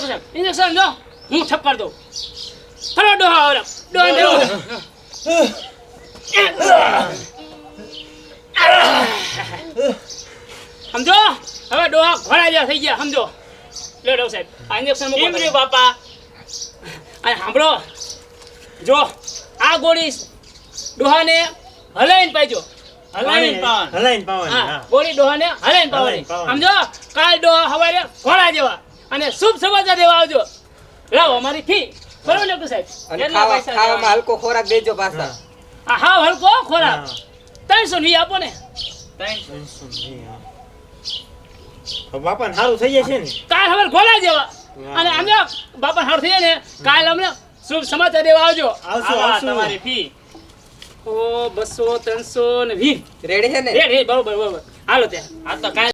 doctor સાહેબ injection જો હું ઠપકાર દઉં ચલો ડોહા આવરા ડોહા દેવો સમજો હવે ડોહા ઘોડા જેવા થઈ ગયા સમજો લે ડોક્ટર સાહેબ આ ઇન્જેક્શન મૂકો કેમ રે બાપા આ સાંભળો જો આ ગોળી ડોહાને હલાઈને પાજો હલાઈને પાન હા ગોળી ડોહાને હલાઈને પાવાની સમજો કાલ ડોહા હવારે ઘોડા જેવા અને શુભ સમાચાર દેવા આવજો લાવો અમારી ફી બરોબર ડોક્ટર સાહેબ અને ખાવામાં હલકો ખોરાક દેજો પાછા આ હાવ હલકો ખોરાક 320 આપો ને બાપાને સારું થઈ જશે ને કાલ હવે ઘોડા જેવા અને અમે બાપા હાર થઈ ને કાલ અમને શુભ સમાચાર દેવા આવજો તમારી ફી ઓ 200 320 રેડી છે ને રેડી બરોબર હાલો ત્યાં આ તો કાંઈ